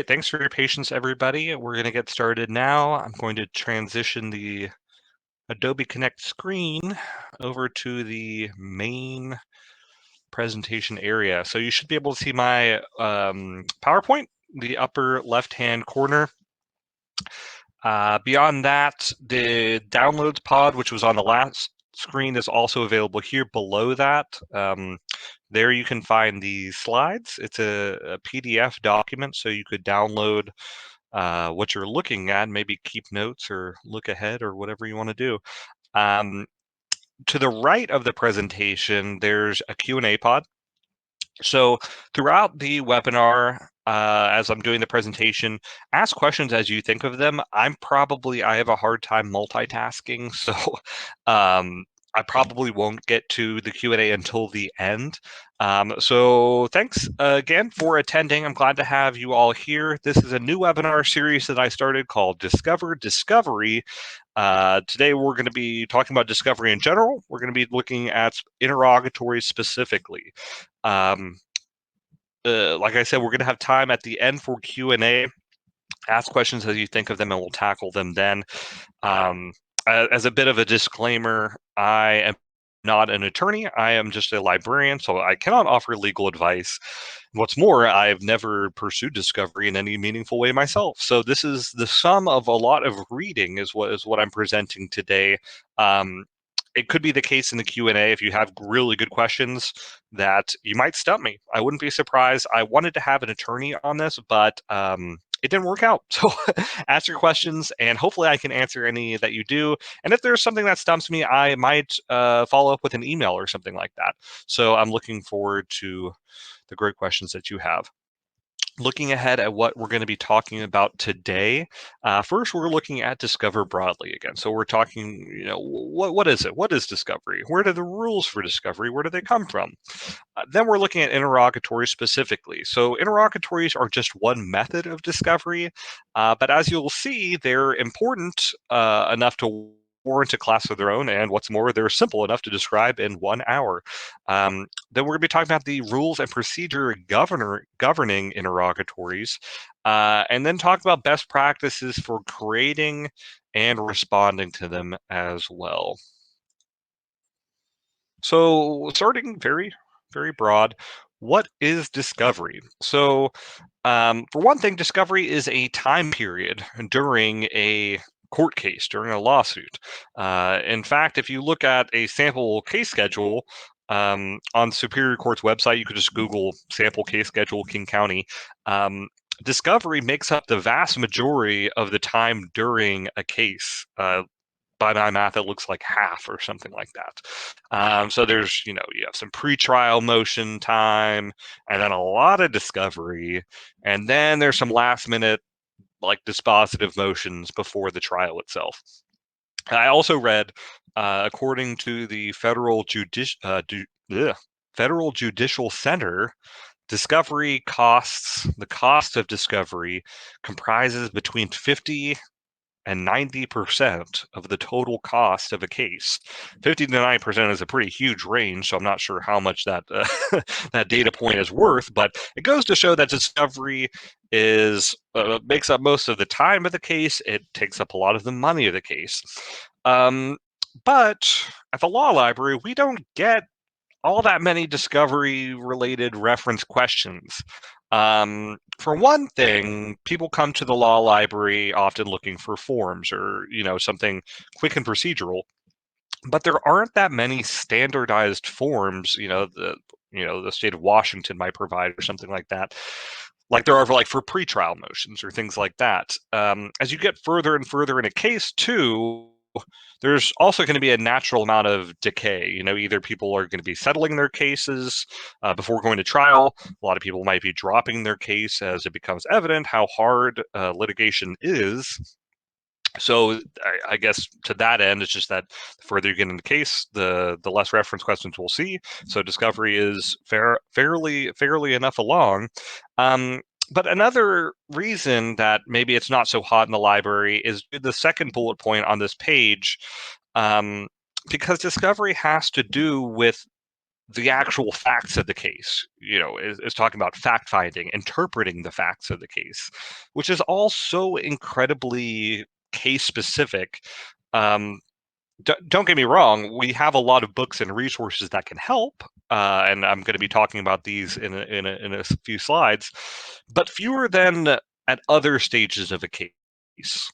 right, thanks for your patience, everybody. We're going to get started now. I'm going to transition the Adobe Connect screen over to the main presentation area. So you should be able to see my PowerPoint, the upper left-hand corner. Beyond that, the Downloads pod, which was on the last screen, is also available here below that. There you can find the slides. It's a PDF document, so you could download what you're looking at, maybe keep notes or look ahead or whatever you want to do. Um, to the right of the presentation, there's a Q&A pod. So throughout the webinar, as I'm doing the presentation, ask questions as you think of them. I have a hard time multitasking, so I probably won't get to the Q&A until the end. So thanks again for attending. I'm glad to have you all here. This is a new webinar series that I started called Discover Discovery. Today we're going to be talking about discovery in general. We're going to be looking at interrogatories specifically. Like I said, we're going to have time at the end for Q&A. Ask questions as you think of them, and we'll tackle them then. As a bit of a disclaimer, I am not an attorney. I am just a librarian, so I cannot offer legal advice. What's more, I've never pursued discovery in any meaningful way myself. So this is the sum of a lot of reading is what I'm presenting today. It could be the case in the Q&A if you have really good questions that you might stump me. I wouldn't be surprised. I wanted to have an attorney on this, but it didn't work out. So ask your questions, and hopefully I can answer any that you do. And if there's something that stumps me, I might follow up with an email or something like that. So I'm looking forward to the great questions that you have. Looking ahead at what we're going to be talking about today, first we're looking at discover broadly again. So we're talking, what is it? What is discovery? Where do the rules for discovery, where do they come from? Then we're looking at interrogatories specifically. So interrogatories are just one method of discovery, but as you'll see, they're important enough to warrant a class of their own, and what's more, they're simple enough to describe in 1 hour. Then we're going to be talking about the rules and procedure governing interrogatories, and then talk about best practices for creating and responding to them as well. So starting very, very broad, what is discovery? So for one thing, discovery is a time period during a court case, during a lawsuit. In fact, if you look at a sample case schedule on Superior Court's website, you could just Google sample case schedule King County. Discovery makes up the vast majority of the time during a case. By my math, it looks like half or something like that. So there's, you have some pretrial motion time, and then a lot of discovery, and then there's some last minute, like dispositive motions before the trial itself. I also read, according to the Federal Judicial Center, the cost of discovery comprises between 50 and 90% of the total cost of a case. 50 to 90% is a pretty huge range, so I'm not sure how much that that data point is worth, but it goes to show that discovery makes up most of the time of the case. It takes up a lot of the money of the case. But at the law library, we don't get all that many discovery-related reference questions. For one thing, people come to the law library often looking for forms or, something quick and procedural. But there aren't that many standardized forms, the state of Washington might provide or something like that. Like there are for pretrial motions or things like that. As you get further and further in a case, too, there's also going to be a natural amount of decay. Either people are going to be settling their cases before going to trial. A lot of people might be dropping their case as it becomes evident how hard litigation is. So I guess to that end, it's just that the further you get in the case, the less reference questions we'll see. So discovery is fairly enough along. But another reason that maybe it's not so hot in the library is the second bullet point on this page, because discovery has to do with the actual facts of the case, is talking about fact finding, interpreting the facts of the case, which is all so incredibly case specific. Um, don't get me wrong, we have a lot of books and resources that can help, and I'm going to be talking about these in a few slides, but fewer than at other stages of a case,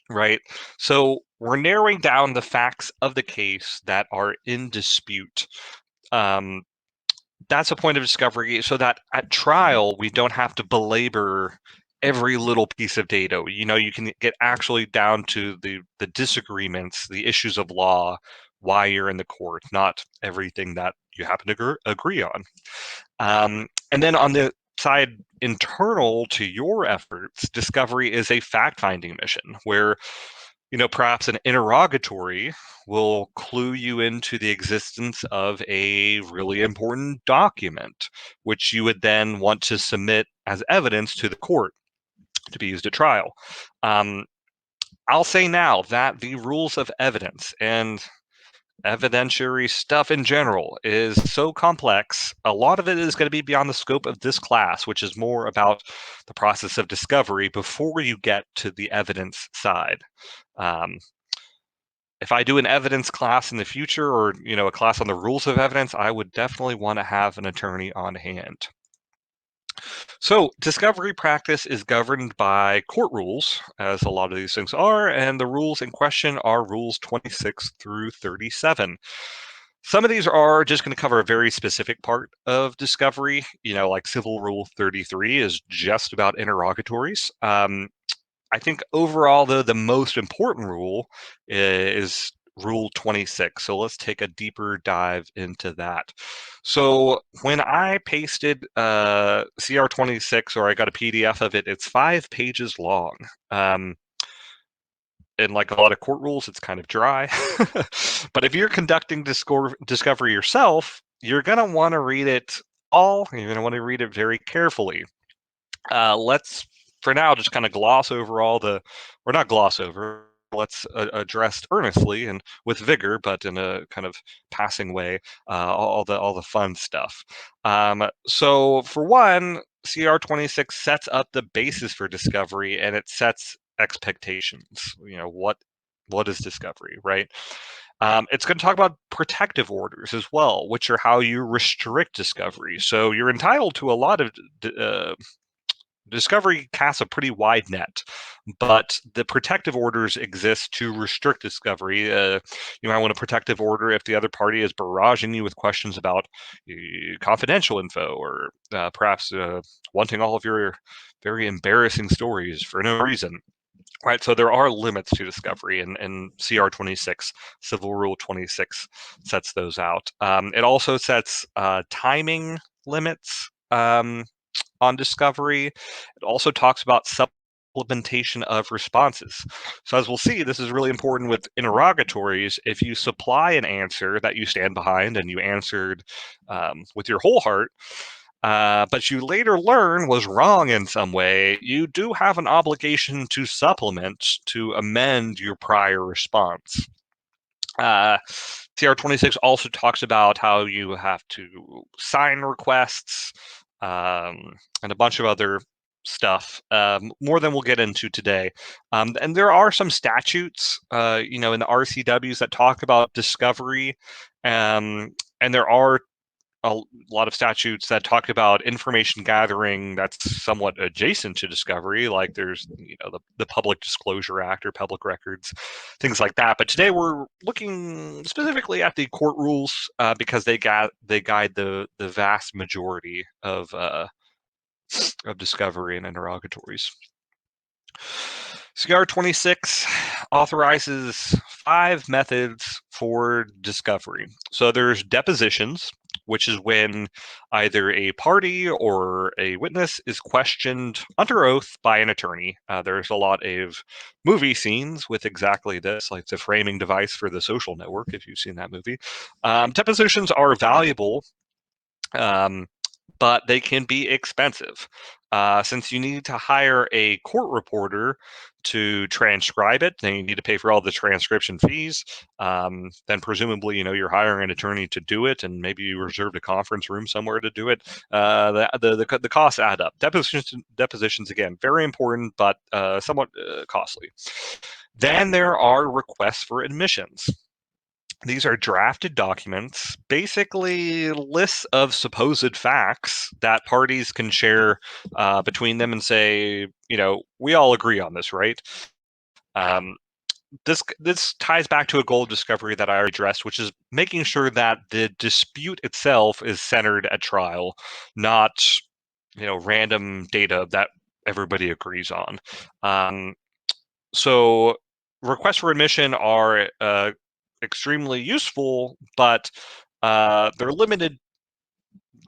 right? So we're narrowing down the facts of the case that are in dispute. Um, that's a point of discovery, so that at trial we don't have to belabor every little piece of data. You can get actually down to the disagreements, the issues of law, why you're in the court, not everything that you happen to agree on. And then on the side internal to your efforts, discovery is a fact-finding mission where perhaps an interrogatory will clue you into the existence of a really important document, which you would then want to submit as evidence to the court to be used at trial. I'll say now that the rules of evidence and evidentiary stuff in general is so complex. A lot of it is going to be beyond the scope of this class, which is more about the process of discovery before you get to the evidence side. If I do an evidence class in the future, or a class on the rules of evidence, I would definitely want to have an attorney on hand. So discovery practice is governed by court rules, as a lot of these things are, and the rules in question are rules 26 through 37. Some of these are just going to cover a very specific part of discovery, like Civil Rule 33 is just about interrogatories. I think overall, though, the most important rule is Rule 26. So let's take a deeper dive into that. So when I pasted CR 26, or I got a PDF of it, it's 5 pages long. And like a lot of court rules, it's kind of dry. But if you're conducting discovery yourself, you're going to want to read it all. You're going to want to read it very carefully. Let's, for now, just kind of gloss over or not gloss over, let's address earnestly and with vigor, but in a kind of passing way, all the fun stuff. So for one, CR 26 sets up the basis for discovery, and it sets expectations. What is discovery, right? It's going to talk about protective orders as well, which are how you restrict discovery. So you're entitled to a lot of discovery casts a pretty wide net, but the protective orders exist to restrict discovery. You might want a protective order if the other party is barraging you with questions about confidential info, or perhaps wanting all of your very embarrassing stories for no reason. Right, so there are limits to discovery, and CR 26, Civil Rule 26, sets those out. It also sets timing limits on discovery. It also talks about supplementation of responses. So as we'll see, this is really important with interrogatories. If you supply an answer that you stand behind and you answered with your whole heart, but you later learn was wrong in some way, you do have an obligation to supplement, to amend your prior response. CR 26 also talks about how you have to sign requests, and a bunch of other stuff, more than we'll get into today. And there are some statutes, in the RCWs that talk about discovery, and there are a lot of statutes that talk about information gathering that's somewhat adjacent to discovery, like there's the Public Disclosure Act or public records, things like that. But today we're looking specifically at the court rules, because they guide the vast majority of discovery and interrogatories. CR 26 authorizes 5 methods for discovery. So there's depositions, which is when either a party or a witness is questioned under oath by an attorney. There's a lot of movie scenes with exactly this, like the framing device for The Social Network, if you've seen that movie. Depositions are valuable but they can be expensive. Since you need to hire a court reporter to transcribe it, then you need to pay for all the transcription fees. Then presumably, you're hiring an attorney to do it, and maybe you reserved a conference room somewhere to do it. The costs add up. Depositions again, very important, but somewhat costly. Then there are requests for admissions. These are drafted documents, basically lists of supposed facts that parties can share between them and say, we all agree on this, right? Um, this ties back to a goal of discovery that I already addressed, which is making sure that the dispute itself is centered at trial, not random data that everybody agrees on. So requests for admission are extremely useful, but they're limited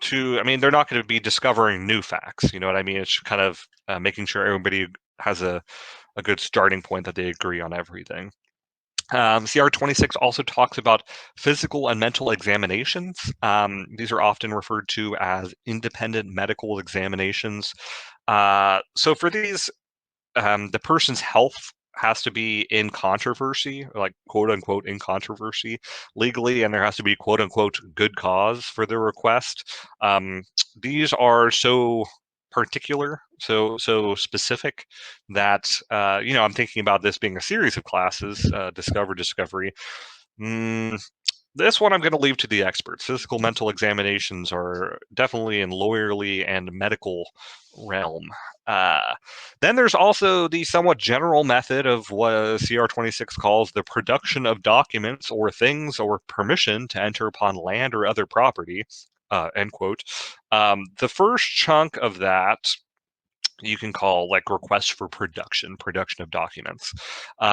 to, they're not going to be discovering new facts. You know what I mean? It's kind of making sure everybody has a good starting point that they agree on everything. CR 26 also talks about physical and mental examinations. These are often referred to as independent medical examinations. So for these, the person's health has to be in controversy, like quote unquote in controversy legally, and there has to be quote unquote good cause for the request. These are so particular, so specific that I'm thinking about this being a series of classes, discovery. Mm, this one I'm going to leave to the experts. Physical mental examinations are definitely in lawyerly and medical realm. Uh, then there's also the somewhat general method of what CR26 calls the production of documents or things or permission to enter upon land or other property. End quote. The first chunk of that you can call like requests for production of documents.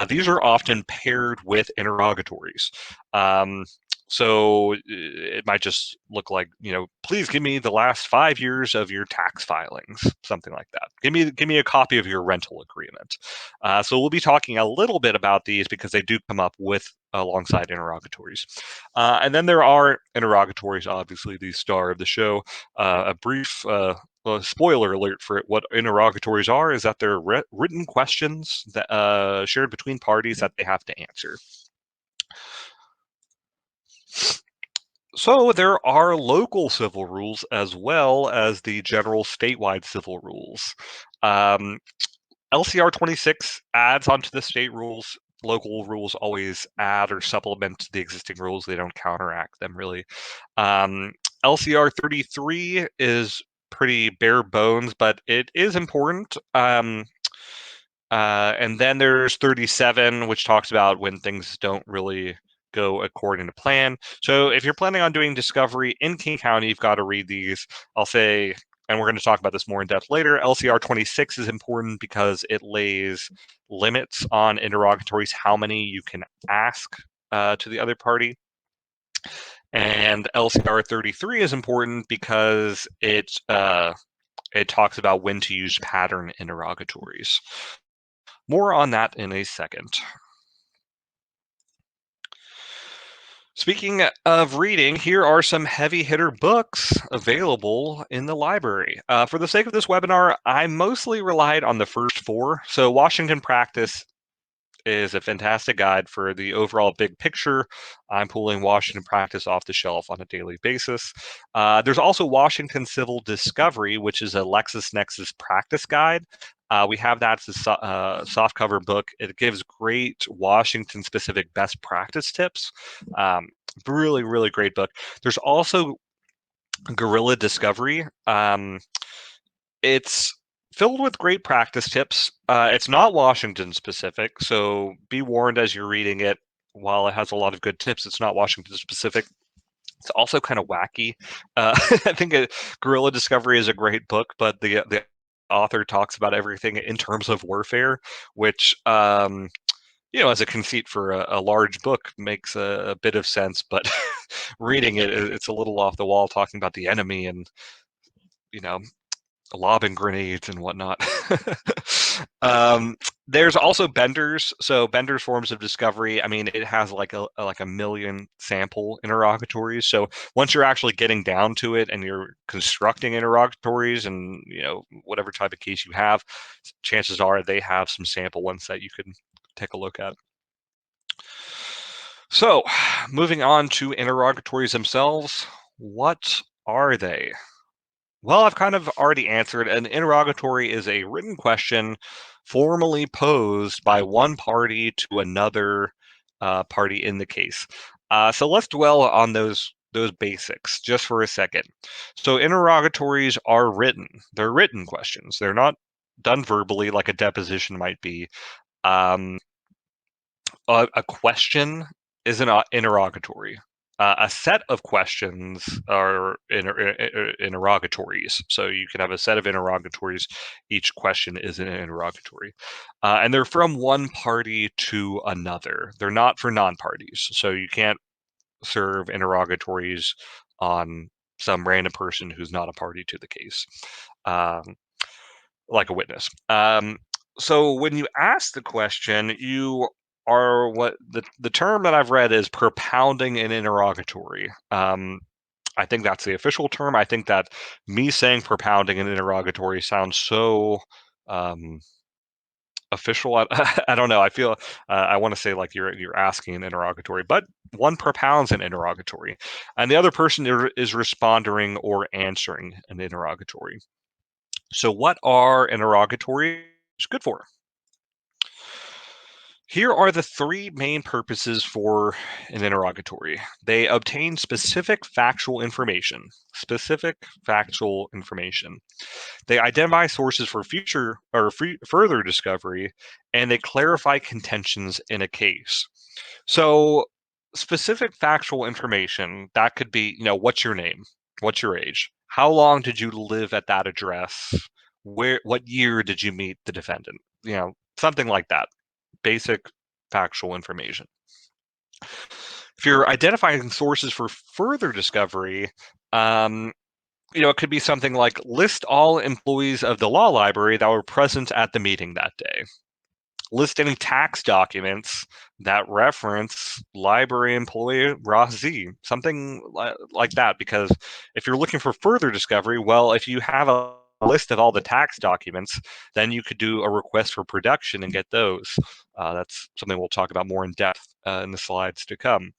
These are often paired with interrogatories. So it might just look like, please give me the last 5 years of your tax filings, something like that. Give me a copy of your rental agreement. So we'll be talking a little bit about these because they do come up with alongside interrogatories. And then there are interrogatories, obviously the star of the show. A brief spoiler alert for what interrogatories are is that they're written questions that shared between parties that they have to answer. So there are local civil rules as well as the general statewide civil rules. LCR 26 adds onto the state rules. Local rules always add or supplement the existing rules. They don't counteract them, really. LCR 33 is pretty bare bones, but it is important. And then there's 37, which talks about when things don't really go according to plan. So if you're planning on doing discovery in King County, you've got to read these. I'll say, and we're going to talk about this more in depth later, LCR 26 is important because it lays limits on interrogatories, how many you can ask to the other party. And LCR 33 is important because it talks about when to use pattern interrogatories. More on that in a second. Speaking of reading, here are some heavy hitter books available in the library. For the sake of this webinar, I mostly relied on the first four. So Washington Practice is a fantastic guide for the overall big picture. I'm pulling Washington Practice off the shelf on a daily basis. There's also Washington Civil Discovery, which is a LexisNexis practice guide. We have that as a softcover book. It gives great Washington-specific best practice tips. Really, really great book. There's also Guerrilla Discovery. It's filled with great practice tips. It's not Washington specific, so be warned as you're reading it. While it has a lot of good tips, it's not Washington specific. It's also kind of wacky. I think Guerrilla Discovery is a great book, but the author talks about everything in terms of warfare, which as a conceit for a large book makes a bit of sense, but reading it's a little off the wall, talking about the enemy and lobbing grenades and whatnot. There's also Bender's. So Bender's forms of discovery. I mean, it has like a million sample interrogatories. So once you're actually getting down to it and you're constructing interrogatories and whatever type of case you have, chances are they have some sample ones that you can take a look at. So, moving on to interrogatories themselves, what are they? Well, I've kind of already answered. An interrogatory is a written question formally posed by one party to another party in the case. So let's dwell on those basics just for a second. So interrogatories are written. They're written questions. They're not done verbally like a deposition might be. Um, a question is an interrogatory. A set of questions are interrogatories. So you can have a set of interrogatories. Each question is an interrogatory. And they're from one party to another. They're not for non-parties. So you can't serve interrogatories on some random person who's not a party to the case. Like a witness. So when you ask the question, you are what the term that I've read is propounding an interrogatory. I think that's the official term. I think that me saying propounding an interrogatory sounds so official. I don't know. I feel I want to say like you're asking an interrogatory, but one propounds an interrogatory, and the other person is responding or answering an interrogatory. So what are interrogatories good for? Here are the three main purposes for an interrogatory. They obtain specific factual information. Specific factual information. They identify sources for future or further discovery, and they clarify contentions in a case. So, specific factual information that could be, what's your name? What's your age? How long did you live at that address? What year did you meet the defendant? Something like that. Basic factual information. If you're identifying sources for further discovery, it could be something like list all employees of the law library that were present at the meeting that day. List any tax documents that reference library employee Ross Z, something like that. Because if you're looking for further discovery, well, if you have a list of all the tax documents, then you could do a request for production and get those. That's something we'll talk about more in depth in the slides to come.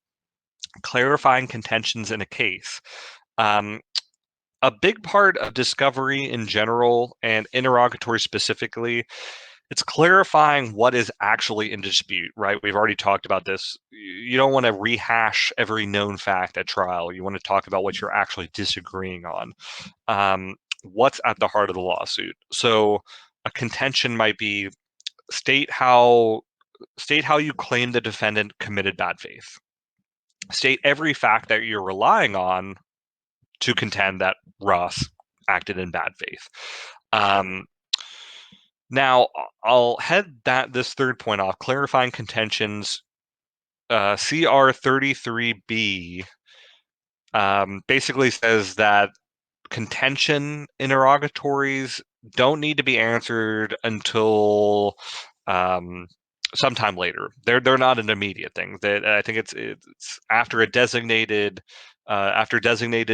Clarifying contentions in a case. A big part of discovery in general and interrogatory specifically, it's clarifying what is actually in dispute, right? We've already talked about this. You don't want to rehash every known fact at trial. You want to talk about what you're actually disagreeing on. What's at the heart of the lawsuit? So a contention might be state how you claim the defendant committed bad faith. State every fact that you're relying on to contend that Ross acted in bad faith. Now, I'll head this third point off, clarifying contentions. CR 33B basically says that contention interrogatories don't need to be answered until sometime later. They're not an immediate thing. I think it's after designated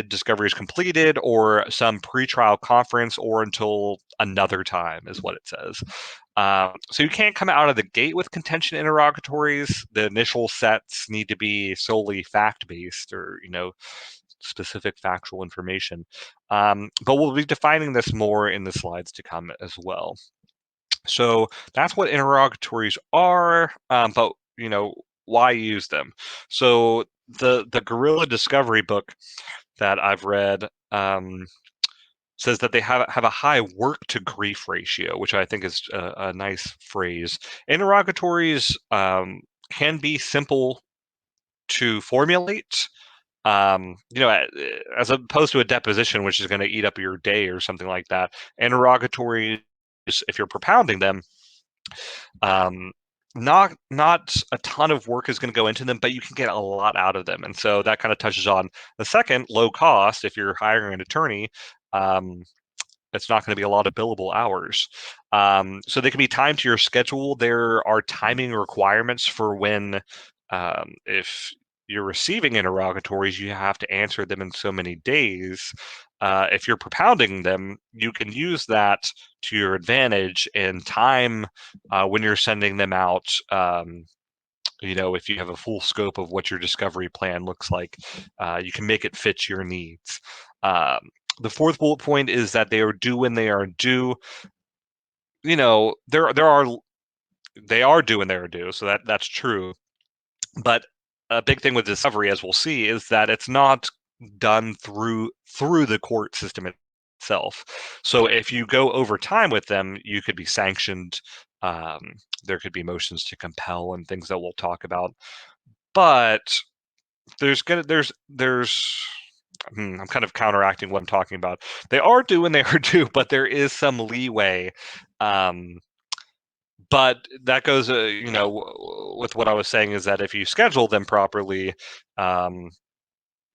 discovery is completed, or some pretrial conference, or until another time is what it says. So you can't come out of the gate with contention interrogatories. The initial sets need to be solely fact-based, or specific factual information. But we'll be defining this more in the slides to come as well. So that's what interrogatories are, but why use them? So the Guerrilla Discovery book that I've read says that they have a high work to grief ratio, which I think is a nice phrase. Interrogatories can be simple to formulate, as opposed to a deposition, which is going to eat up your day or something like that. Interrogatories, if you're propounding them, not a ton of work is going to go into them, but you can get a lot out of them. And so that kind of touches on the second, low cost. If you're hiring an attorney, it's not going to be a lot of billable hours. So they can be timed to your schedule. There are timing requirements for when, if you're receiving interrogatories, you have to answer them in so many days. If you're propounding them, you can use that to your advantage in time when you're sending them out. If you have a full scope of what your discovery plan looks like, you can make it fit your needs. The fourth bullet point is that they are due when they are due. They are due when they are due, so that's true. But a big thing with discovery, as we'll see, is that it's not done through the court system itself. So if you go over time with them, you could be sanctioned. There could be motions to compel and things that we'll talk about. But there's I'm kind of counteracting what I'm talking about. They are due when they are due, but there is some leeway. But that goes, with what I was saying is that if you schedule them properly,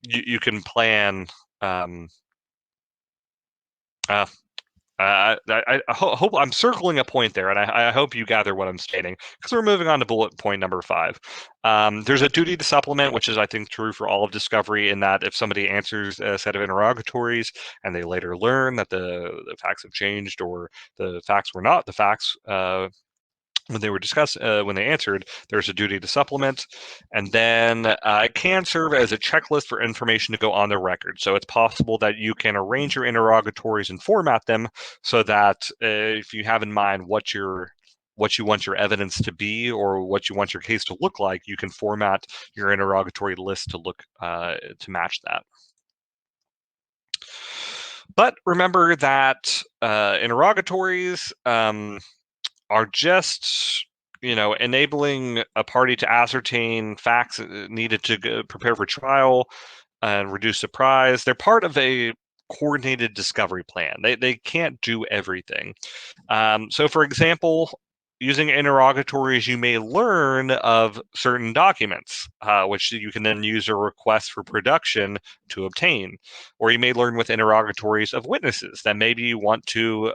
you can plan. Um, uh, I hope I'm circling a point there, and I hope you gather what I'm stating, because we're moving on to bullet point number 5. There's a duty to supplement, which is, I think, true for all of discovery, in that if somebody answers a set of interrogatories and they later learn that the facts have changed, or the facts were not the facts when they were discussed, when they answered, there's a duty to supplement. And then it can serve as a checklist for information to go on the record. So it's possible that you can arrange your interrogatories and format them so that if you have in mind what you want your evidence to be, or what you want your case to look like, you can format your interrogatory list to look to match that. But remember that interrogatories are just enabling a party to ascertain facts needed to prepare for trial and reduce surprise. They're part of a coordinated discovery plan. They can't do everything. So for example, using interrogatories, you may learn of certain documents, which you can then use a request for production to obtain. Or you may learn with interrogatories of witnesses that maybe you want to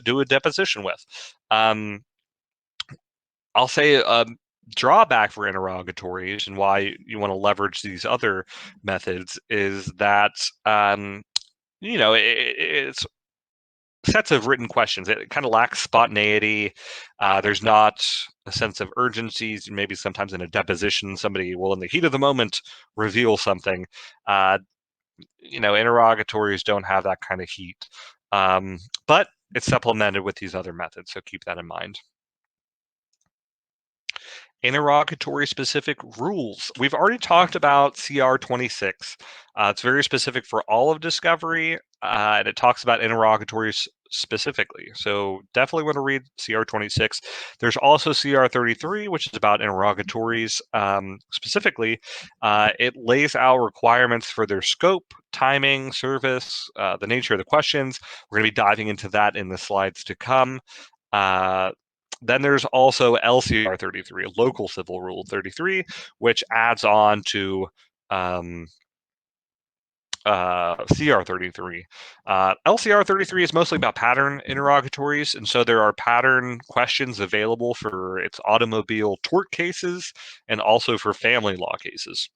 do a deposition with. I'll say a drawback for interrogatories, and why you want to leverage these other methods, is that it's sets of written questions. It kind of lacks spontaneity. There's not a sense of urgency. Maybe sometimes in a deposition, somebody will, in the heat of the moment, reveal something. Interrogatories don't have that kind of heat, but it's supplemented with these other methods, so keep that in mind. Interrogatory specific rules. We've already talked about CR 26. It's very specific for all of discovery, and it talks about interrogatories specifically. So definitely want to read CR 26. There's also CR 33, which is about interrogatories specifically. It lays out requirements for their scope, timing, service, the nature of the questions. We're going to be diving into that in the slides to come. Then there's also LCR 33, Local Civil Rule 33, which adds on to CR 33. LCR 33 is mostly about pattern interrogatories, and so there are pattern questions available for its automobile tort cases and also for family law cases.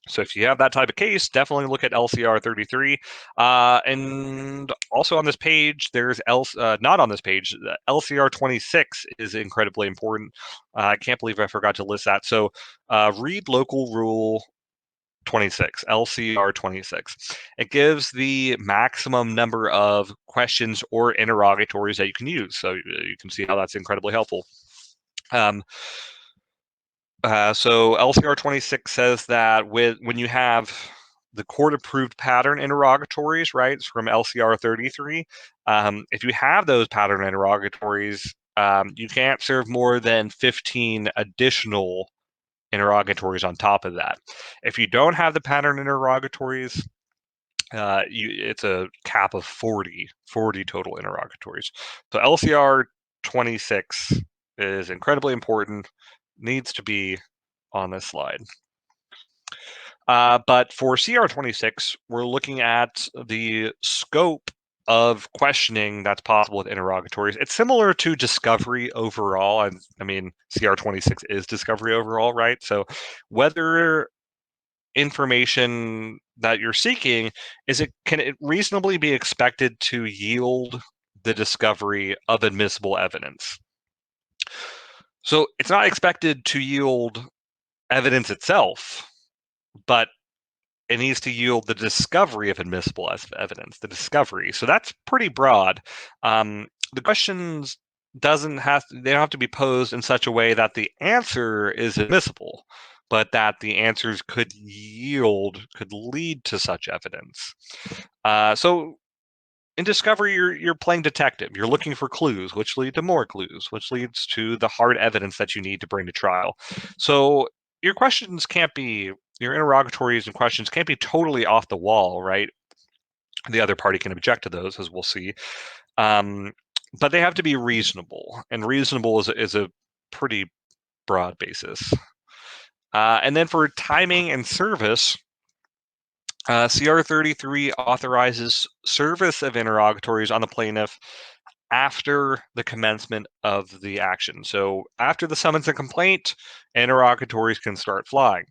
So if you have that type of case, definitely look at LCR 33. And also on this page, there's not on this page, LCR 26 is incredibly important. I can't believe I forgot to list that. So read Local Rule 26, LCR 26. It gives the maximum number of questions or interrogatories that you can use. So you can see how that's incredibly helpful. So LCR 26 says that when you have the court-approved pattern interrogatories, right, it's from LCR 33, if you have those pattern interrogatories, you can't serve more than 15 additional interrogatories on top of that. If you don't have the pattern interrogatories, it's a cap of 40 total interrogatories. So LCR 26 is incredibly important, needs to be on this slide. But for CR 26, we're looking at the scope of questioning that's possible with interrogatories. It's similar to discovery overall. And I mean, CR26 is discovery overall, right? So whether information that you're seeking can it reasonably be expected to yield the discovery of admissible evidence? So it's not expected to yield evidence itself, but it needs to yield the discovery of admissible evidence, the discovery. So that's pretty broad. The questions they don't have to be posed in such a way that the answer is admissible, but that the answers could lead to such evidence. So in discovery, you're playing detective. You're looking for clues, which lead to more clues, which leads to the hard evidence that you need to bring to trial. So your interrogatories and questions can't be totally off the wall, right? The other party can object to those, as we'll see. But they have to be reasonable, and reasonable is a pretty broad basis. And then for timing and service, CR 33 authorizes service of interrogatories on the plaintiff after the commencement of the action. So after the summons and complaint, interrogatories can start flying.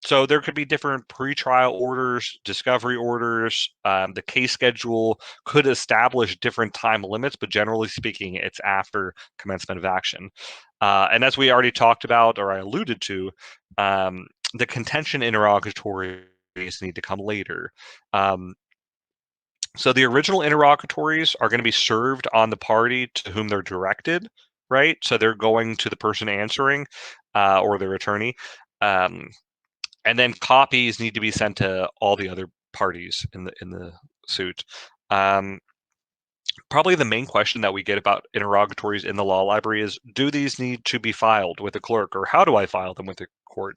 So there could be different pretrial orders, discovery orders. The case schedule could establish different time limits, but generally speaking, it's after commencement of action. And as we already talked about, or I alluded to, the contention interrogatories need to come later. So the original interrogatories are going to be served on the party to whom they're directed, right? So they're going to the person answering or their attorney. And then copies need to be sent to all the other parties in the suit. Probably the main question that we get about interrogatories in the law library is, do these need to be filed with the clerk, or how do I file them with the court?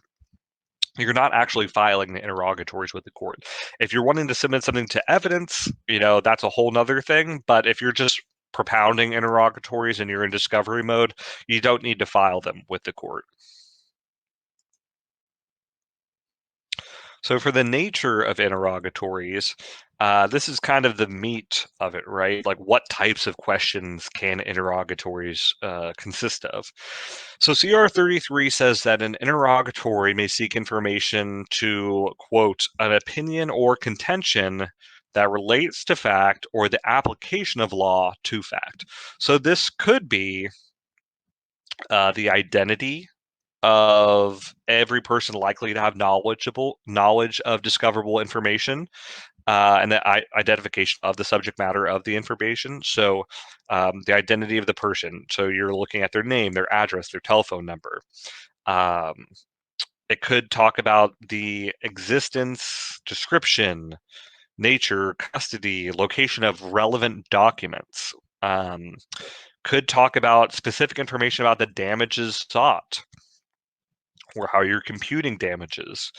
You're not actually filing the interrogatories with the court. If you're wanting to submit something to evidence, that's a whole nother thing. But if you're just propounding interrogatories and you're in discovery mode, you don't need to file them with the court. So for the nature of interrogatories, this is kind of the meat of it, right? Like, what types of questions can interrogatories consist of? So CR 33 says that an interrogatory may seek information to, quote, an opinion or contention that relates to fact or the application of law to fact. So this could be the identity of every person likely to have knowledge of discoverable information, and the identification of the subject matter of the information. So the identity of the person. So you're looking at their name, their address, their telephone number. It could talk about the existence, description, nature, custody, location of relevant documents. Could talk about specific information about the damages sought, or how you're computing damages.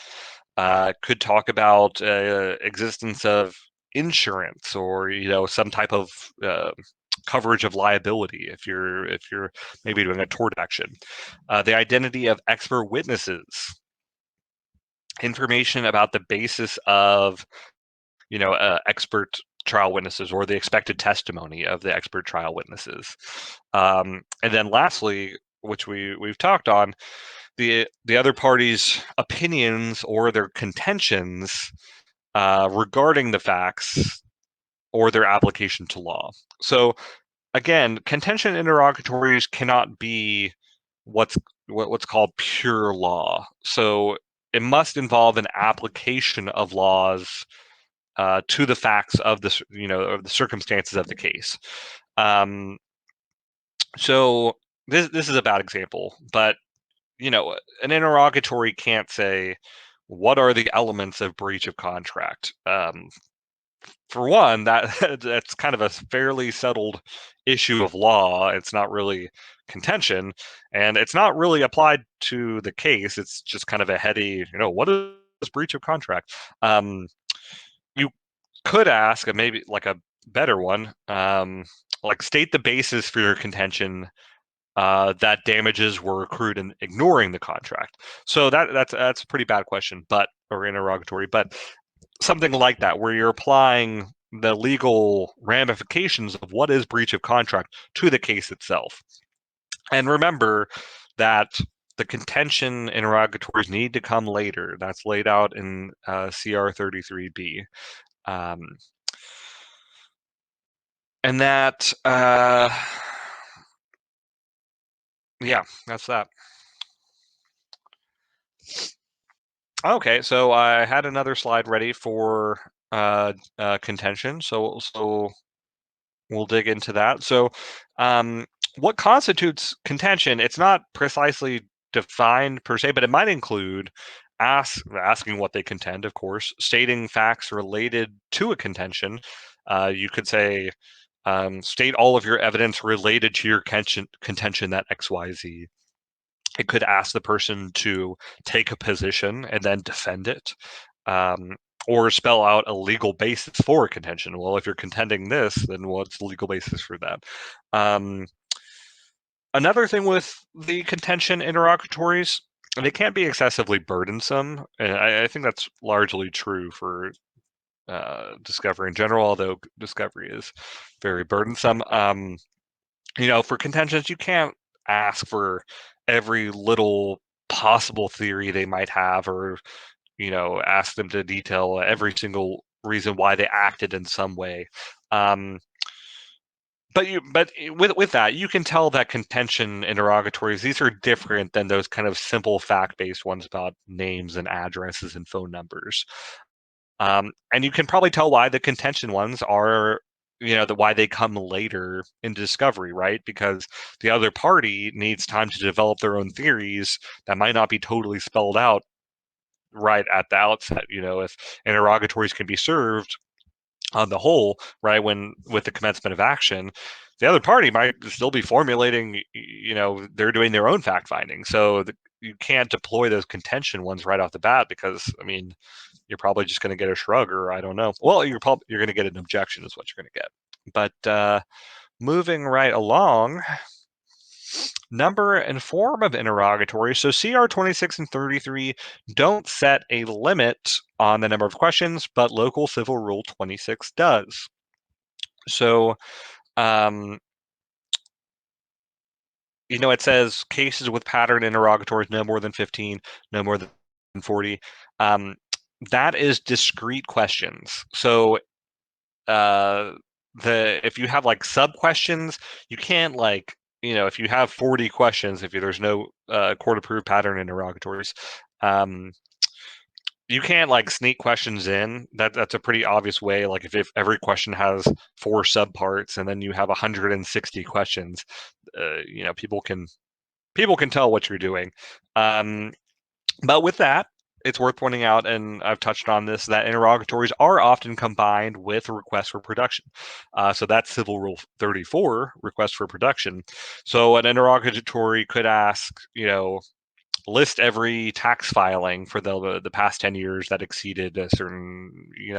Could talk about existence of insurance, or some type of coverage of liability if you're maybe doing a tort action. The identity of expert witnesses, information about the basis of expert trial witnesses, or the expected testimony of the expert trial witnesses. And then lastly, which we've talked on, the other party's opinions or their contentions regarding the facts or their application to law. So again, contention interrogatories cannot be what's called pure law. So it must involve an application of laws to the facts of of the circumstances of the case. So this is a bad example, but an interrogatory can't say, what are the elements of breach of contract? For one, that's kind of a fairly settled issue of law. It's not really contention, and it's not really applied to the case. It's just kind of a heady, what is breach of contract? You could ask, and maybe like a better one, like, state the basis for your contention that damages were accrued in ignoring the contract. So that's a pretty bad question, or interrogatory. But something like that, where you're applying the legal ramifications of what is breach of contract to the case itself. And remember that the contention interrogatories need to come later. That's laid out in CR 33B. And that, yeah, that's that. Okay, so I had another slide ready for contention. So we'll dig into that. So, what constitutes contention? It's not precisely defined per se, but it might include asking what they contend, of course, stating facts related to a contention. You could say, state all of your evidence related to your contention that XYZ. It could ask the person to take a position and then defend it. Or spell out a legal basis for a contention. Well, if you're contending this, then what's the legal basis for that? Another thing with the contention interrogatories, they can't be excessively burdensome. And I think that's largely true for discovery in general, although discovery is very burdensome. For contentions, you can't ask for every little possible theory they might have, or ask them to detail every single reason why they acted in some way. But with that, you can tell that contention interrogatories, these are different than those kind of simple fact-based ones about names and addresses and phone numbers. And you can probably tell why the contention ones are, why they come later in discovery, right? Because the other party needs time to develop their own theories that might not be totally spelled out right at the outset. If interrogatories can be served on the whole, right, when with the commencement of action, the other party might still be formulating, they're doing their own fact finding. So you can't deploy those contention ones right off the bat, because you're probably just going to get a shrug, or I don't know. Well, you're going to get an objection is what you're going to get. But moving right along, number and form of interrogatory. So CR 26 and 33 don't set a limit on the number of questions, but local civil rule 26 does. So, it says cases with pattern interrogatories no more than 15, no more than 40. That is discrete questions. So if you have like sub questions, you can't if you have 40 questions, if there's no court approved pattern interrogatories, you can't sneak questions in. That's a pretty obvious way. Like if every question has 4 subparts and then you have 160 questions, people can tell what you're doing. But with that, it's worth pointing out, and I've touched on this, that interrogatories are often combined with a request for production. So that's Civil Rule 34, request for production. So an interrogatory could ask, list every tax filing for the past 10 years that exceeded a certain,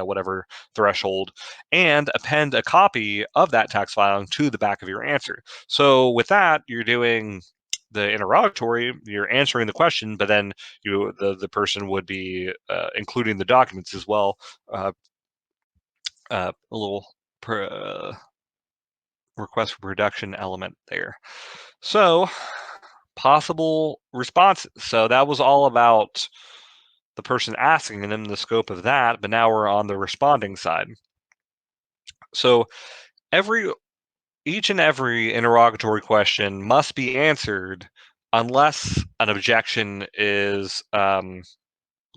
whatever threshold, and append a copy of that tax filing to the back of your answer. So with that, you're doing the interrogatory, you're answering the question, but then the person would be including the documents as well. A little request for production element there. So possible responses. So that was all about the person asking and then the scope of that, but now we're on the responding side. So each and every interrogatory question must be answered unless an objection is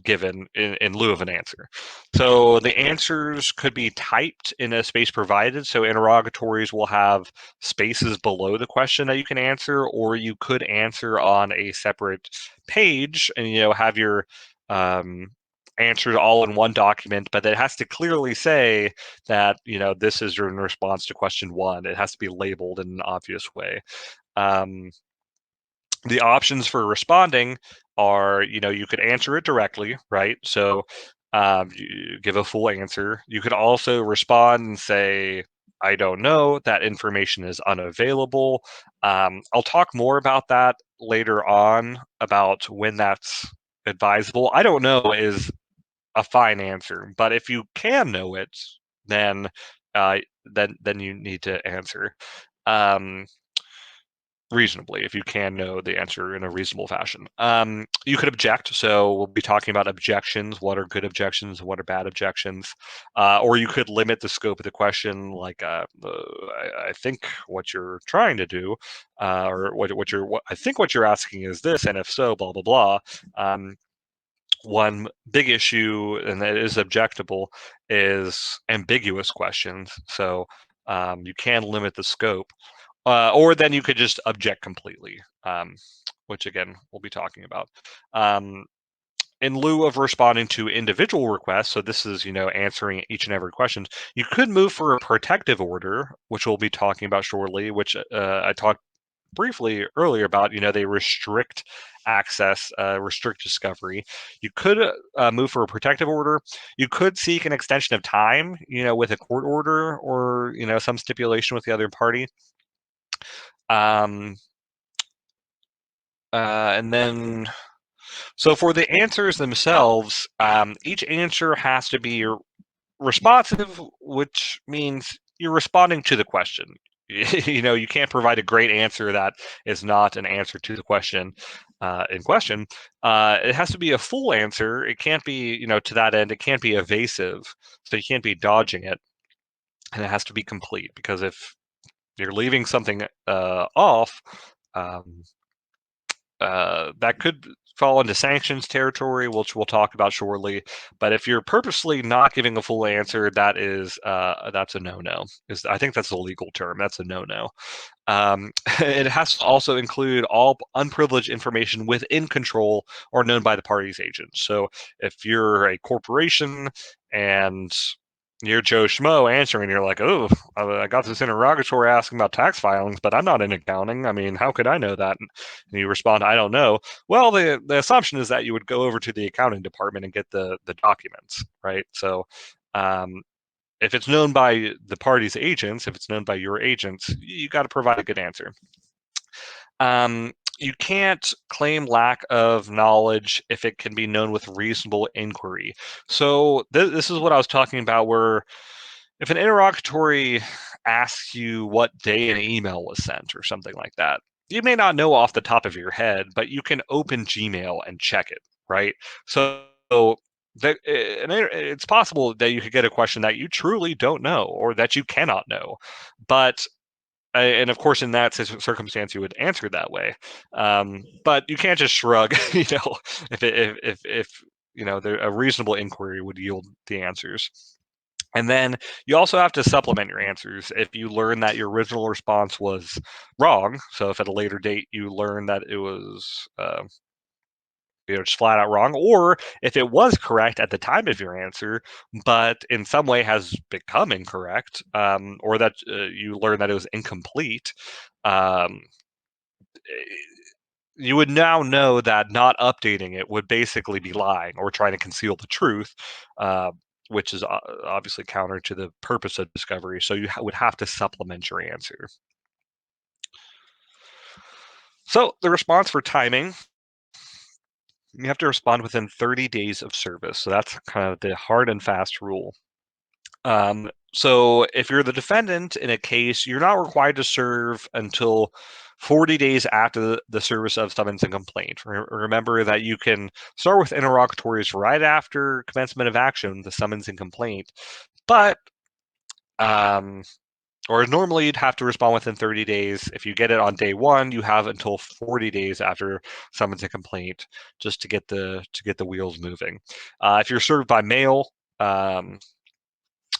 given in lieu of an answer. So the answers could be typed in a space provided. So interrogatories will have spaces below the question that you can answer, or you could answer on a separate page and have your answers all in one document, but it has to clearly say that this is in response to question 1. It has to be labeled in an obvious way. The options for responding are, you could answer it directly, right? So you give a full answer. You could also respond and say, I don't know, that information is unavailable. I'll talk more about that later on, about when that's advisable. I don't know is a fine answer, but if you can know it, then then you need to answer reasonably, if you can know the answer in a reasonable fashion. You could object. So we'll be talking about objections. What are good objections? What are bad objections? Or you could limit the scope of the question, like I think what you're trying to do, or what I think what you're asking is this, and if so, blah blah blah. One big issue, and that is objectable, is ambiguous questions. So you can limit the scope, or then you could just object completely, which again we'll be talking about. Um, in lieu of responding to individual requests, so this is answering each and every question, you could move for a protective order, which we'll be talking about shortly. Which I talked briefly earlier about. They restrict access, restrict discovery. You could move for a protective order. You could seek an extension of time, with a court order, or some stipulation with the other party. Um, and then, so for the answers themselves, each answer has to be responsive, which means you're responding to the question. You can't provide a great answer that is not an answer to the question in question. It has to be a full answer. It can't be, to that end, it can't be evasive. So you can't be dodging it. And it has to be complete, because if you're leaving something off, um, that could fall into sanctions territory, which we'll talk about shortly. But if you're purposely not giving a full answer, that's a no-no. I think that's a legal term. That's a no-no. It has to also include all unprivileged information within control or known by the party's agents. So if you're a corporation and you're Joe Schmo answering, you're like, oh, I got this interrogatory asking about tax filings, but I'm not in accounting. I mean, how could I know that? And you respond, I don't know. Well, the assumption is that you would go over to the accounting department and get the documents, right? So if it's known by the party's agents, if it's known by your agents, you got to provide a good answer. You can't claim lack of knowledge if it can be known with reasonable inquiry. So this is what I was talking about, where if an interrogatory asks you what day an email was sent or something like that, you may not know off the top of your head, but you can open Gmail and check it, right? So it's possible that you could get a question that you truly don't know, or that you cannot know. But and of course, in that circumstance, you would answer that way. But you can't just shrug, if a reasonable inquiry would yield the answers. And then you also have to supplement your answers if you learn that your original response was wrong. So if at a later date you learn that it was just flat out wrong, or if it was correct at the time of your answer, but in some way has become incorrect, or that you learn that it was incomplete, um, you would now know that not updating it would basically be lying or trying to conceal the truth, which is obviously counter to the purpose of discovery. So you would have to supplement your answer. So the response for timing, you have to respond within 30 days of service. So that's kind of the hard and fast rule. So if you're the defendant in a case, you're not required to serve until 40 days after the service of summons and complaint. Remember that you can start with interrogatories right after commencement of action, the summons and complaint, but or normally you'd have to respond within 30 days. If you get it on day one, you have until 40 days after summons and complaint just to get the wheels moving. If you're served by mail,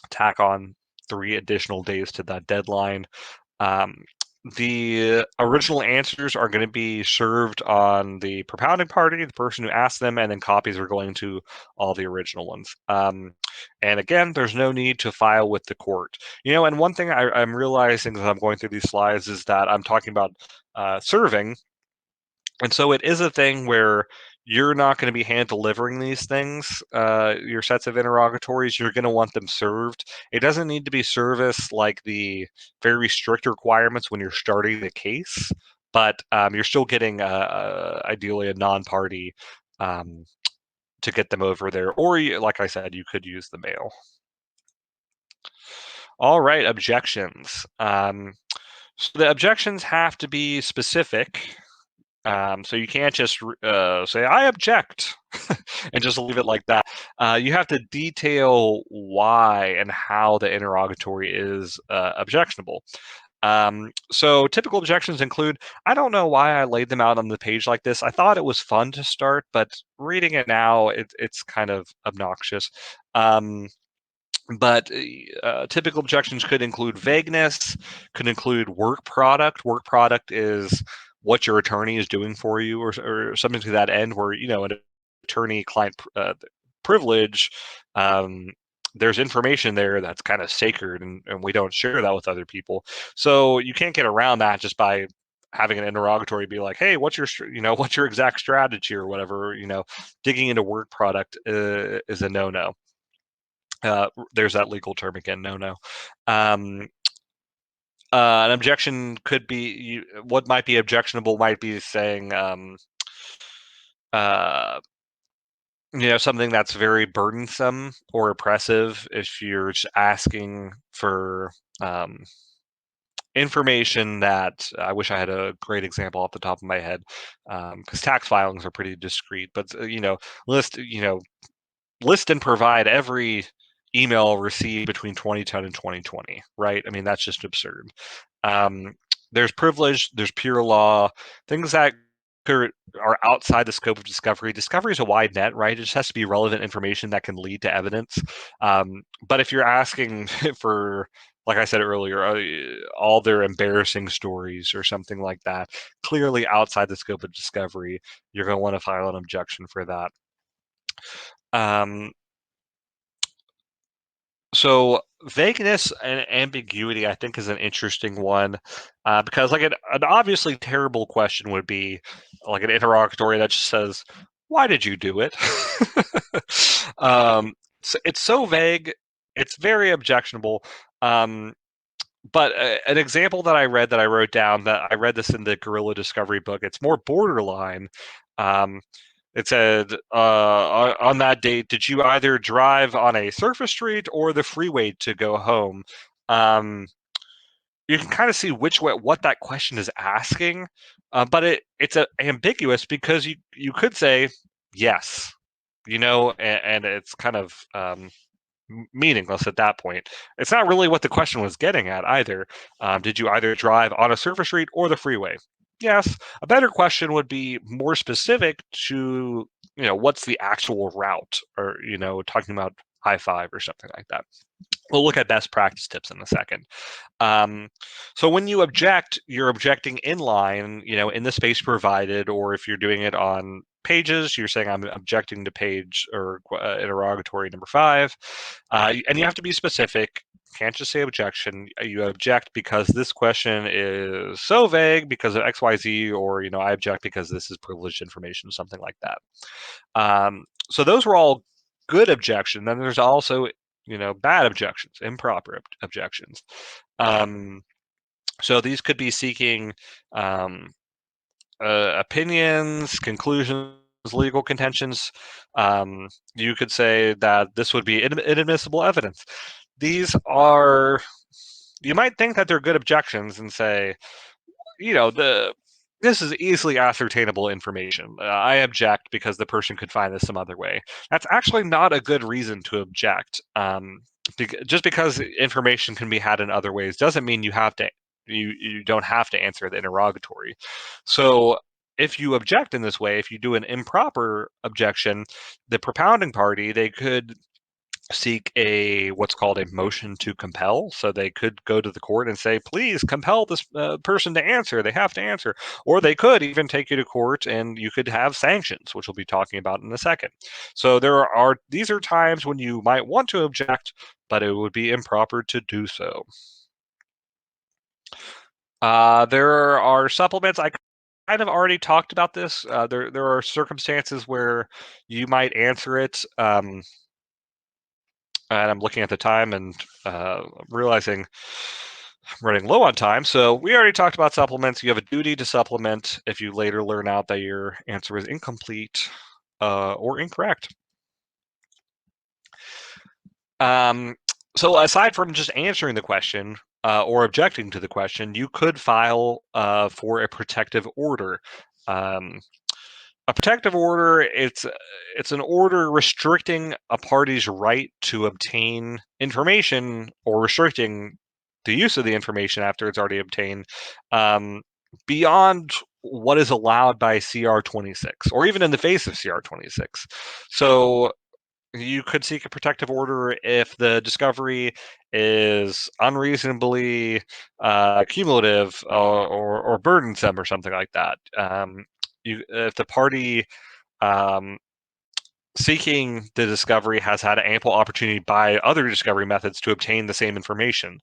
tack on 3 additional days to that deadline. Um, the original answers are going to be served on the propounding party, the person who asked them, and then copies are going to all the original ones. And again, there's no need to file with the court. And one thing I'm realizing as I'm going through these slides is that I'm talking about serving. And so it is a thing where you're not going to be hand delivering these things, your sets of interrogatories. You're going to want them served. It doesn't need to be service like the very strict requirements when you're starting the case, but you're still getting ideally a non-party um, to get them over there. Or, like I said, you could use the mail. All right, objections. So the objections have to be specific. So you can't just say I object and just leave it like that. You have to detail why and how the interrogatory is objectionable. So typical objections include, I don't know why I laid them out on the page like this. I thought it was fun to start, but reading it now, it's kind of obnoxious. Um, but typical objections could include vagueness, could include work product. Work product is what your attorney is doing for you, or something to that end, where an attorney-client privilege. Um, there's information there that's kind of sacred, and we don't share that with other people. So you can't get around that just by having an interrogatory be like, hey, what's your exact strategy or whatever. Digging into work product is a no-no. There's that legal term again, no. Um, an objection could be, what might be objectionable might be saying, uh, something that's very burdensome or oppressive if you're just asking for um, information that I wish I had a great example off the top of my head, because tax filings are pretty discreet, but list, list and provide every email received between 2010 and 2020, right? I mean, that's just absurd. Um, there's privilege, there's pure law, things that are outside the scope of discovery. Discovery is a wide net, right? It just has to be relevant information that can lead to evidence. But if you're asking for, like I said earlier, all their embarrassing stories or something like that, clearly outside the scope of discovery, you're going to want to file an objection for that. Um, So vagueness and ambiguity, I think, is an interesting one, because like an obviously terrible question would be like an interrogatory that just says, "Why did you do it?" um, it's so vague. It's very objectionable. Um, but an example that I read that I wrote down, that I read this in the Guerrilla Discovery book. It's more borderline. Um, it said, on that date, did you either drive on a surface street or the freeway to go home? Um, you can kind of see what that question is asking, but it's ambiguous because you could say yes, and it's kind of meaningless at that point. It's not really what the question was getting at either. Did you either drive on a surface street or the freeway? Yes. A better question would be more specific to, what's the actual route, or, talking about I-5 or something like that. We'll look at best practice tips in a second. Um, so when you object, you're objecting in line, in the space provided, or if you're doing it on pages, you're saying I'm objecting to page or interrogatory number 5. And you have to be specific. Can't just say objection. You object because this question is so vague because of XYZ, or, I object because this is privileged information, something like that. So those were all good objections. Then there's also, bad objections, improper objections. So these could be seeking opinions, conclusions, legal contentions. You could say that this would be inadmissible evidence. These are, you might think that they're good objections and say, this is easily ascertainable information. I object because the person could find this some other way. That's actually not a good reason to object. Just because information can be had in other ways doesn't mean you don't have to answer the interrogatory. So if you object in this way, if you do an improper objection, the propounding party, they could seek what's called a motion to compel. So they could go to the court and say, please compel this person to answer. They have to answer. Or they could even take you to court and you could have sanctions, which we'll be talking about in a second. So these are times when you might want to object, but it would be improper to do so. There are supplements. I kind of already talked about this. There are circumstances where you might answer it. And I'm looking at the time and realizing I'm running low on time. So we already talked about supplements. You have a duty to supplement if you later learn out that your answer is incomplete or incorrect. So aside from just answering the question or objecting to the question, you could file for a protective order. Um, a protective order, it's an order restricting a party's right to obtain information or restricting the use of the information after it's already obtained um, beyond what is allowed by CR 26 or even in the face of CR 26. So you could seek a protective order if the discovery is unreasonably cumulative or burdensome or something like that. If the party um, seeking the discovery has had ample opportunity by other discovery methods to obtain the same information.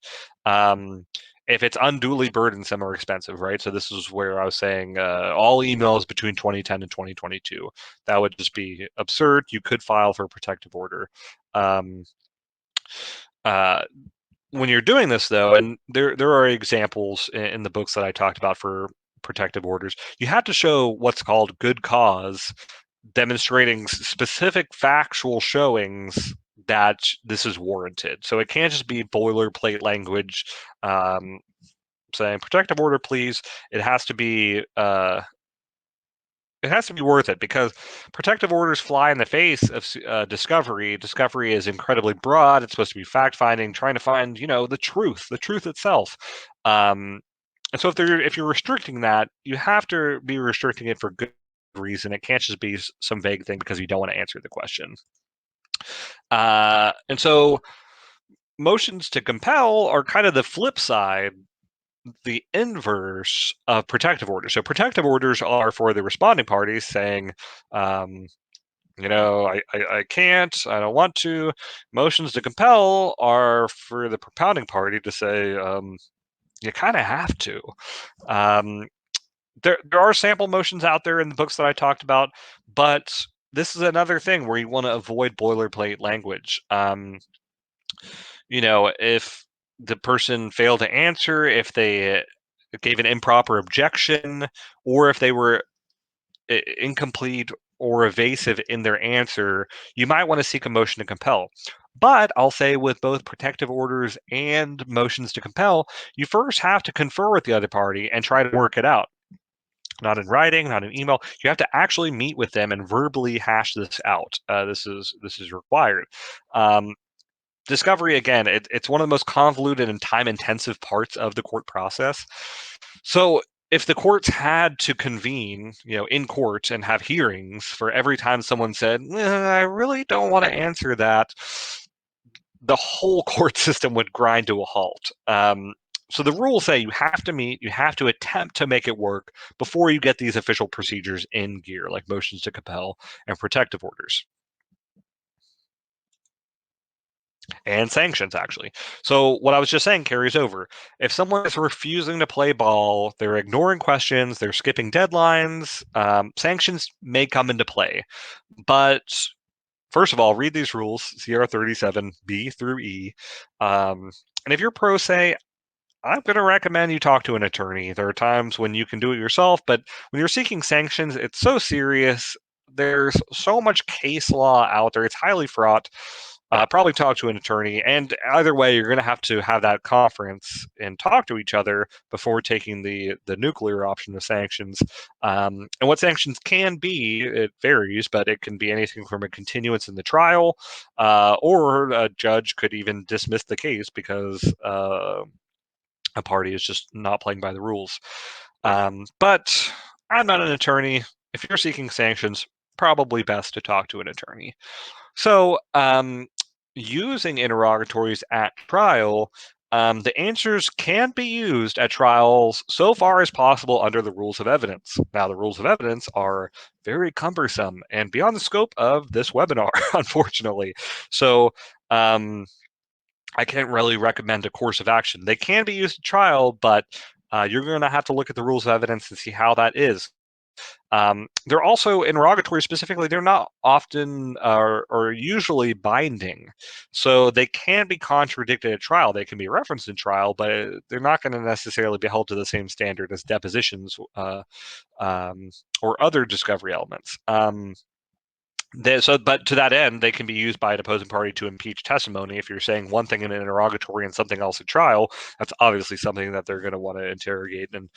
If it's unduly burdensome or expensive, right? So this is where I was saying all emails between 2010 and 2022. That would just be absurd. You could file for a protective order. Um, uh, when you're doing this, though, and there are examples in the books that I talked about for protective orders, you have to show what's called good cause, demonstrating specific factual showings that this is warranted. So it can't just be boilerplate language um, saying protective order, please. It has to be it has to be worth it because protective orders fly in the face of discovery. Discovery is incredibly broad. It's supposed to be fact finding, trying to find the truth itself. Um, and so if you're restricting that, you have to be restricting it for good reason. It can't just be some vague thing because you don't want to answer the question. And so motions to compel are kind of the flip side, the inverse of protective orders. So protective orders are for the responding parties saying, um, I can't, I don't want to. Motions to compel are for the propounding party to say, you kind of have to. Um, there are sample motions out there in the books that I talked about, but this is another thing where you want to avoid boilerplate language. If the person failed to answer, if they gave an improper objection, or if they were incomplete or evasive in their answer, you might want to seek a motion to compel. But I'll say with both protective orders and motions to compel, you first have to confer with the other party and try to work it out. Not in writing, not in email. You have to actually meet with them and verbally hash this out. This is required. Um, Discovery, again, it's one of the most convoluted and time-intensive parts of the court process. So if the courts had to convene, in court and have hearings for every time someone said, I really don't want to answer that, the whole court system would grind to a halt. So the rules say you have to meet, you have to attempt to make it work before you get these official procedures in gear, like motions to compel and protective orders. And sanctions, actually. So what I was just saying carries over. If someone is refusing to play ball, they're ignoring questions, they're skipping deadlines, sanctions may come into play. But first of all, read these rules, CR 37 B through E. And if you're pro se, I'm going to recommend you talk to an attorney. There are times when you can do it yourself, but when you're seeking sanctions, it's so serious. There's so much case law out there. It's highly fraught. Probably talk to an attorney. And either way, you're going to have that conference and talk to each other before taking the nuclear option of sanctions. And what sanctions can be, it varies, but it can be anything from a continuance in the trial, or a judge could even dismiss the case because a party is just not playing by the rules. But I'm not an attorney. If you're seeking sanctions, probably best to talk to an attorney. So, using interrogatories at trial, the answers can be used at trials so far as possible under the rules of evidence. Now, the rules of evidence are very cumbersome and beyond the scope of this webinar, unfortunately. So, I can't really recommend a course of action. They can be used at trial, but you're going to have to look at the rules of evidence and see how that is. They're also interrogatories specifically. They're not often or usually binding, so they can be contradicted at trial. They can be referenced in trial, but they're not going to necessarily be held to the same standard as depositions or other discovery elements. But to that end, they can be used by an opposing party to impeach testimony. If you're saying one thing in an interrogatory and something else at trial, that's obviously something that they're going to want to interrogate and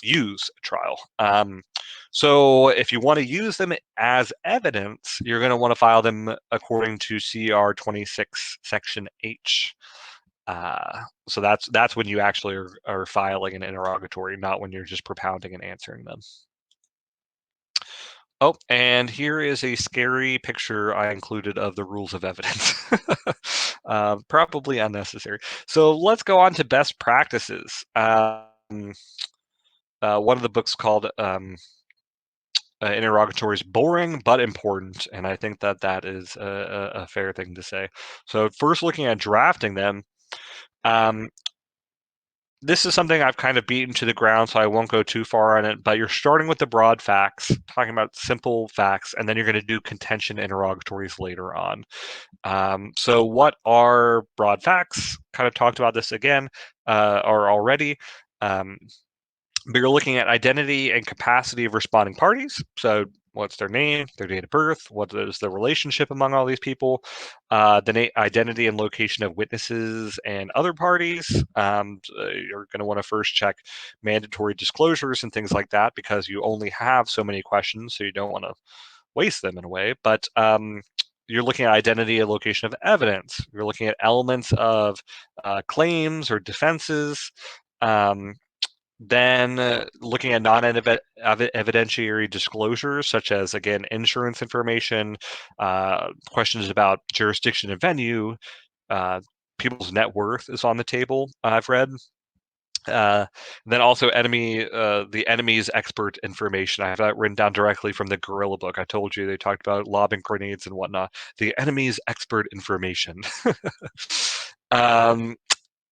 use at trial. So if you want to use them as evidence, you're going to want to file them according to CR 26 Section H. So that's when you actually are filing an interrogatory, not when you're just propounding and answering them. Oh, and here is a scary picture I included of the rules of evidence. Probably unnecessary. So let's go on to best practices. One of the books called Interrogatories, boring but important, and I think that is a fair thing to say. So first, looking at drafting them, um, this is something I've kind of beaten to the ground, so I won't go too far on it, but you're starting with the broad facts, talking about simple facts, and then you're going to do contention interrogatories later on. So what are broad facts? Kind of talked about this again, or already. But you're looking at identity and capacity of responding parties. So what's their name, their date of birth, what is the relationship among all these people, the identity and location of witnesses and other parties. You're going to want to first check mandatory disclosures and things like that because you only have so many questions, so you don't want to waste them in a way. But you're looking at identity and location of evidence. You're looking at elements of claims or defenses. Then looking at non-evidentiary disclosures, such as, again, insurance information, questions about jurisdiction and venue, people's net worth is on the table, I've read. Then also the enemy's expert information. I have that written down directly from the Guerrilla book. I told you they talked about lobbing grenades and whatnot. The enemy's expert information. um,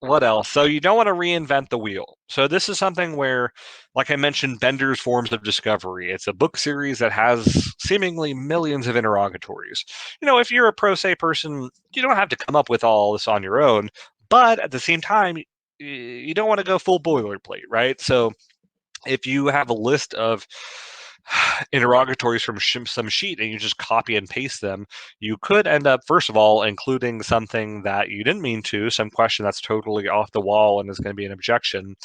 what else? So you don't want to reinvent the wheel. So this is something where, like I mentioned, Bender's Forms of Discovery. It's a book series that has seemingly millions of interrogatories. If you're a pro se person, you don't have to come up with all this on your own. But at the same time, you don't want to go full boilerplate, right? So if you have a list of interrogatories from some sheet and you just copy and paste them, you could end up, first of all, including something that you didn't mean to, some question that's totally off the wall and is going to be an objection,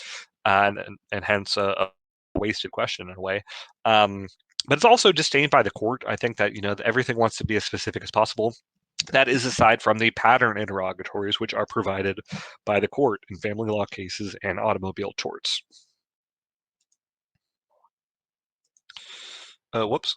and hence a wasted question in a way. But it's also disdained by the court. I think that everything wants to be as specific as possible. That is aside from the pattern interrogatories, which are provided by the court in family law cases and automobile torts. Whoops.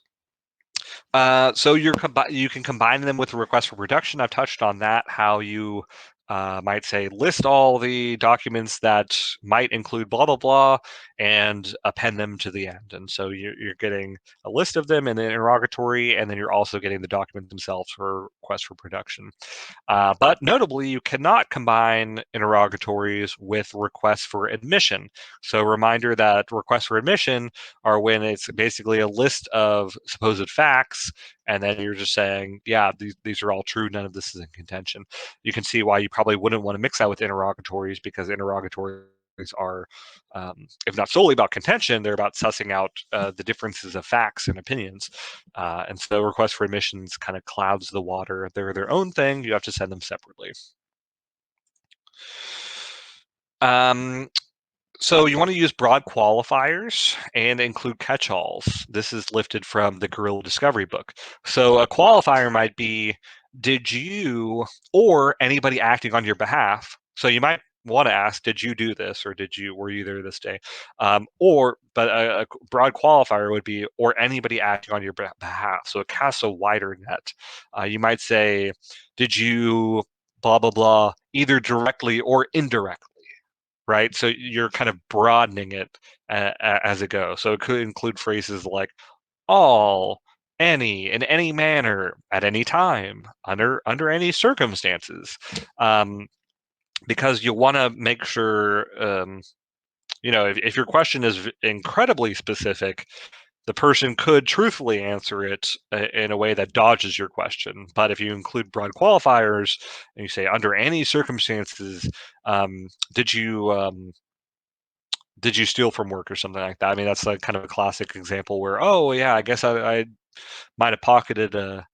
So you can combine them with a request for production. I've touched on that, how you might say list all the documents that might include blah, blah, blah, and append them to the end. And so you're getting a list of them in the interrogatory, and then you're also getting the documents themselves for request for production. But notably, you cannot combine interrogatories with requests for admission. So reminder that requests for admission are when it's basically a list of supposed facts, and then you're just saying, yeah, these are all true, none of this is in contention. You can see why you probably wouldn't want to mix that with interrogatories, because interrogatories are, if not solely about contention, they're about sussing out the differences of facts and opinions. And so requests for admissions kind of clouds the water. They're their own thing. You have to send them separately. Um, So you want to use broad qualifiers and include catch-alls. This is lifted from the Guerrilla Discovery book. So a qualifier might be, did you or anybody acting on your behalf? So you might want to ask, did you do this, or were you there this day? But a broad qualifier would be, or anybody acting on your behalf. So it casts a wider net. You might say, did you blah blah blah, either directly or indirectly? Right? So you're kind of broadening it as it goes. So it could include phrases like all, any, in any manner, at any time, under any circumstances, because you want to make sure, if your question is incredibly specific, the person could truthfully answer it in a way that dodges your question. But if you include broad qualifiers and you say under any circumstances, did you steal from work or something like that? I mean, that's like kind of a classic example where, oh yeah, I guess I Might have pocketed a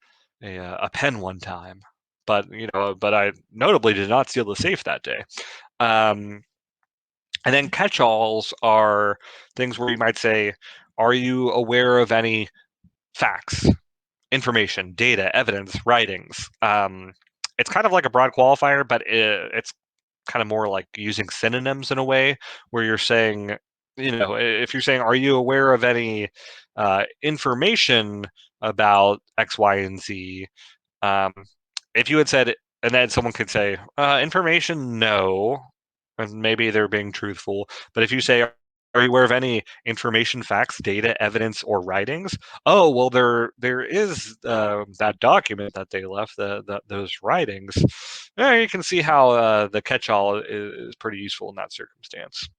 pen one time, but I notably did not steal the safe that day. And then catch-alls are things where you might say, "Are you aware of any facts, information, data, evidence, writings?" It's kind of like a broad qualifier, but it's kind of more like using synonyms in a way where you're saying, if you're saying, "Are you aware of any information about X, Y, and Z?" Um, if you had said, and then someone could say, "Information, no," and maybe they're being truthful. But if you say, "Are you aware of any information, facts, data, evidence, or writings?" Oh, well, there is that document that they left, those writings. Yeah, you can see how the catch-all is pretty useful in that circumstance.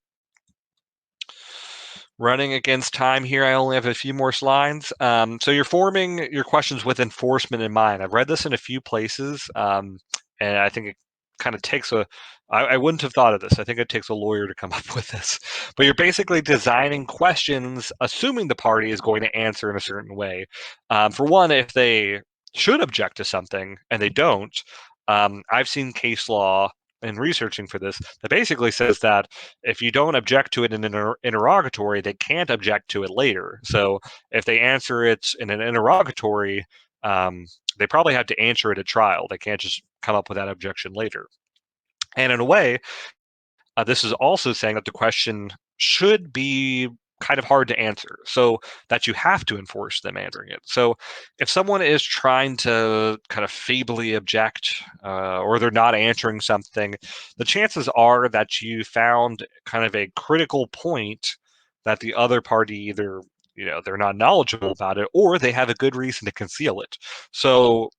Running against time here, I only have a few more slides. So you're forming your questions with enforcement in mind. I've read this in a few places, and I think it kind of takes I wouldn't have thought of this. I think it takes a lawyer to come up with this. But you're basically designing questions, assuming the party is going to answer in a certain way. For one, if they should object to something and they don't, I've seen case law in researching for this that basically says that if you don't object to it in an interrogatory, they can't object to it later. So if they answer it in an interrogatory, they probably have to answer it at trial. They can't just come up with that objection later. And in a way, this is also saying that the question should be kind of hard to answer, so that you have to enforce them answering it. So if someone is trying to kind of feebly object, or they're not answering something, the chances are that you found kind of a critical point that the other party either they're not knowledgeable about it, or they have a good reason to conceal it. So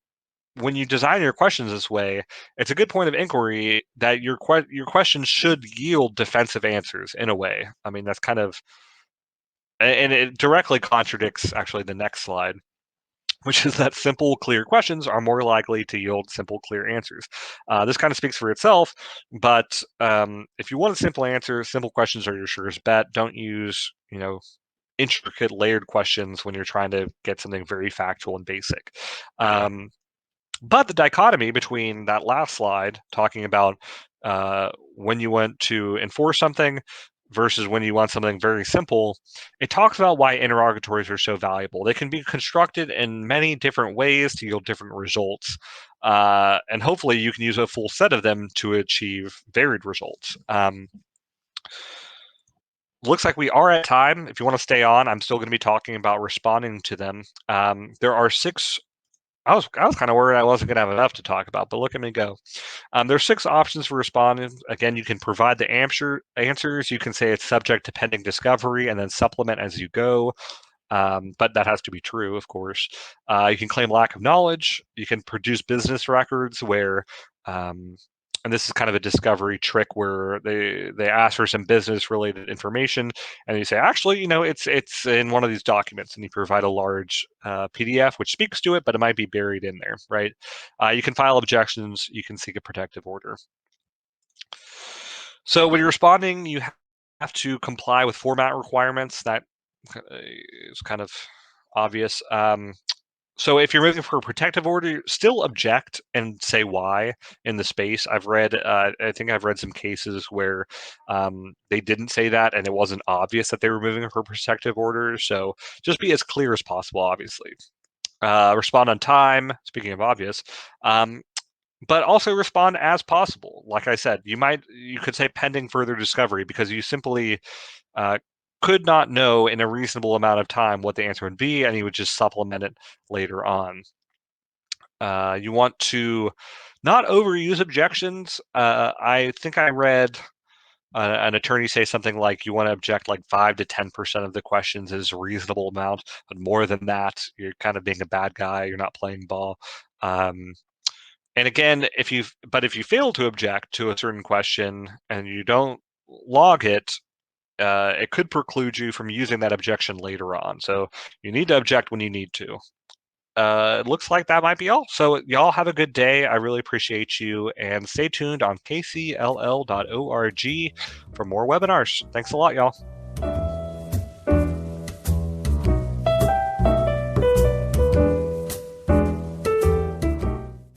when you design your questions this way, it's a good point of inquiry that your questions should yield defensive answers in a way. I mean, that's kind of, and it directly contradicts actually the next slide, which is that simple, clear questions are more likely to yield simple, clear answers. This kind of speaks for itself, but if you want a simple answer, simple questions are your surest bet. Don't use, intricate, layered questions when you're trying to get something very factual and basic. But the dichotomy between that last slide, talking about when you want to enforce something versus when you want something very simple, it talks about why interrogatories are so valuable. They can be constructed in many different ways to yield different results. And hopefully you can use a full set of them to achieve varied results. Looks like we are at time. If you want to stay on, I'm still going to be talking about responding to them. There are six. I was kind of worried I wasn't going to have enough to talk about, but look at me go. There's 6 options for responding. Again, you can provide the answers. You can say it's subject to pending discovery and then supplement as you go. But that has to be true, of course. You can claim lack of knowledge. You can produce business records where, and this is kind of a discovery trick where they ask for some business related information, and you say, actually, it's in one of these documents, and you provide a large PDF which speaks to it, but it might be buried in there, right? You can file objections. You can seek a protective order. So when you're responding, you have to comply with format requirements. That is kind of obvious. So if you're moving for a protective order, still object and say why in the space. I think I've read some cases where they didn't say that, and it wasn't obvious that they were moving for a protective order. So just be as clear as possible, obviously. Respond on time, speaking of obvious. But also respond as possible. Like I said, you could say pending further discovery, because you simply could not know in a reasonable amount of time what the answer would be, and you would just supplement it later on. You want to not overuse objections. I think I read an attorney say something like you want to object like 5 to 10% of the questions is a reasonable amount, but more than that, you're kind of being a bad guy. You're not playing ball. And again, if you fail to object to a certain question and you don't log it, it could preclude you from using that objection later on. So you need to object when you need to. It looks like that might be all. So y'all have a good day. I really appreciate you, and stay tuned on kcll.org for more webinars. Thanks a lot, y'all.